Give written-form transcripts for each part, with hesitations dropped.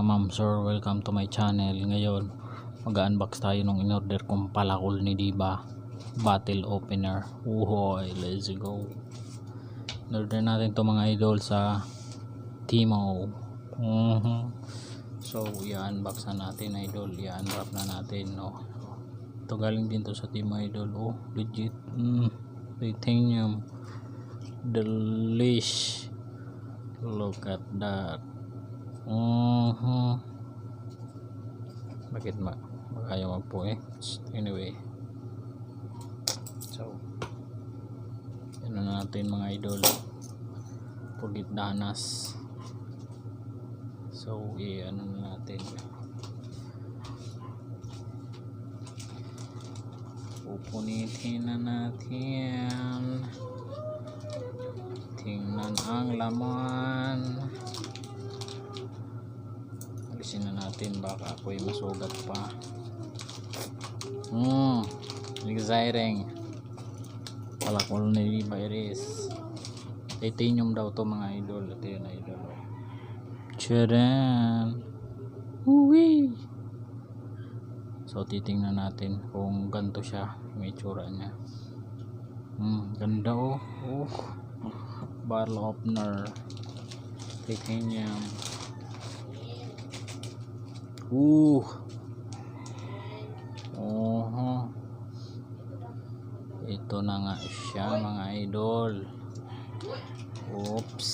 ma'am sir, welcome to my channel. Ngayon mag-unbox tayo ng in-order kong palakol ni Diba bottle opener. Uhoy, let's go. In-order natin to mga idol sa Timo. So i-unbox na natin idol, i-unwrap na natin, no. Ito galing din to sa Timo idol. Oh legit, titanium, delish, look at that. Bakit ayaw po anyway, so ano natin mga idol, pugit danas. So ano na natin, pupunitin na natin, tingnan ang laman. Alisin na natin, baka ako'y masugat pa. Exciting. Palakol ni Diba Iris. Titanium daw to mga idol. Ito yun idol. Tcharan! Uwi! So titingnan natin kung ganito siya, may tsura niya. Ganda oh. Bottle opener, titanium. Ito na nga siya mga idol. Oops.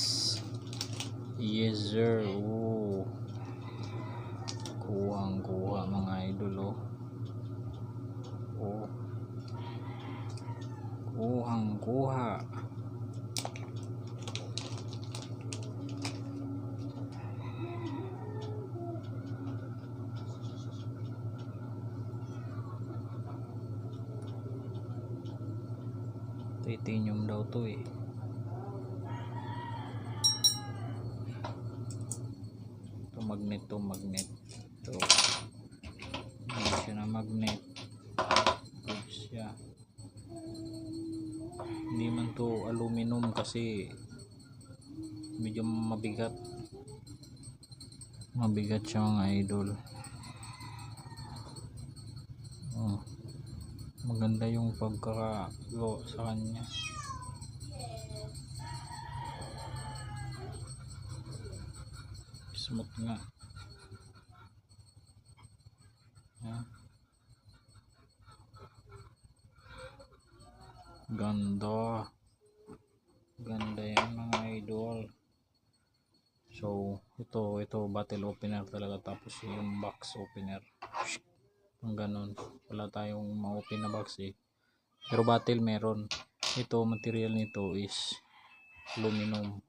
Yes sir. Kuhang kuha mga idol. Kuhang kuha. Titanium daw to eh. Ito magnet. So hindi siya na magnet. Good siya. Hindi man to aluminum kasi medyo mabigat siya mga idol. Maganda yung pagkakagawa sa kanya. Smooth nga. Ganda yan mga idol. So ito bottle opener talaga, tapos yung box opener ang ganon. Wala tayong ma-open na box pero bottle meron. Ito material nito is aluminum.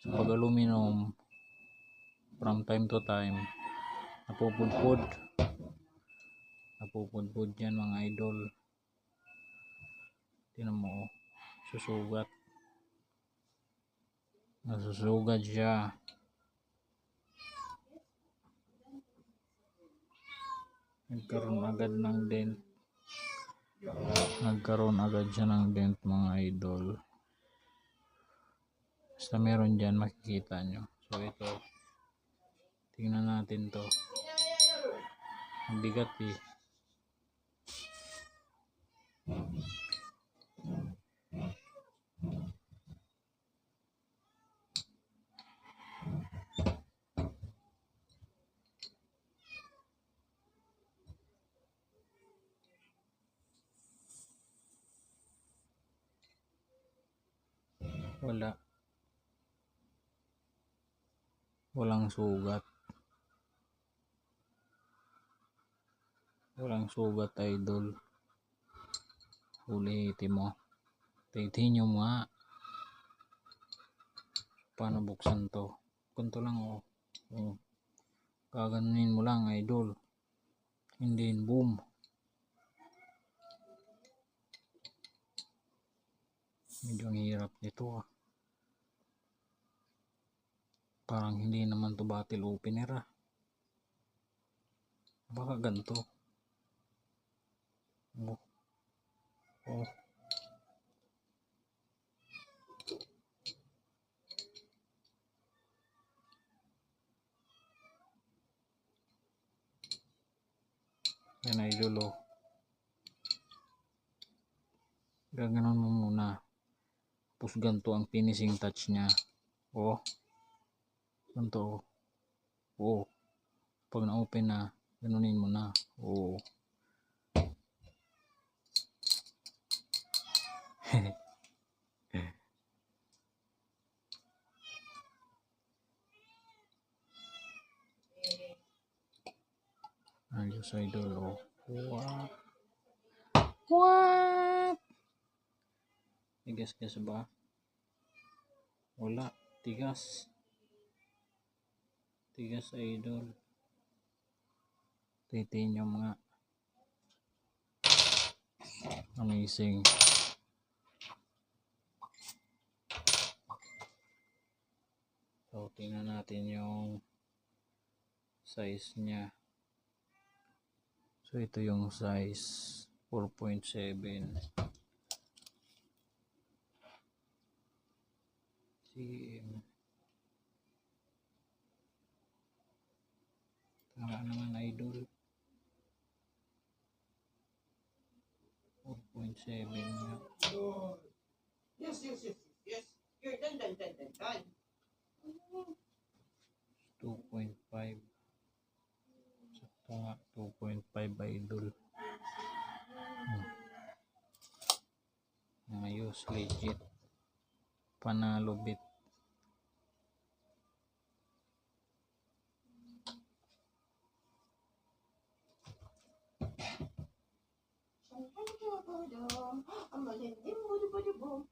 So pag aluminum, from time to time napupudpud yan mga idol. Tingnan mo nasusugat siya. Nagkaroon agad siya ng dent mga idol. Basta meron dyan, makikita nyo. So ito, tingnan natin to. Ang bigat walang sugat idol. Ulitin mo, titanium nga. Paano buksan to? Kunto lang kaganunin mo lang idol, hindi boom. Medyo ang hirap nito parang hindi naman to bottle opener baka ganito. Yan idol oh. Gaganon mo muna. Tapos ganito ang finishing touch niya. Oh. Ganito oh. Oh. Pag na-open na, ganunin mo na. Oh. Ayos idol oh. What? What? Tigas-gas ba? Wala. Tigas. Tigas idol. Titanium nga. Amazing. So, tingnan natin yung size niya. So, ito yung size 4.7 cm. Tama naman idol. 4.7 nga. Yes. You're done. 2.5. Sakto nga, 2.5 idol. Ayos, legit. Panalo bit. I'm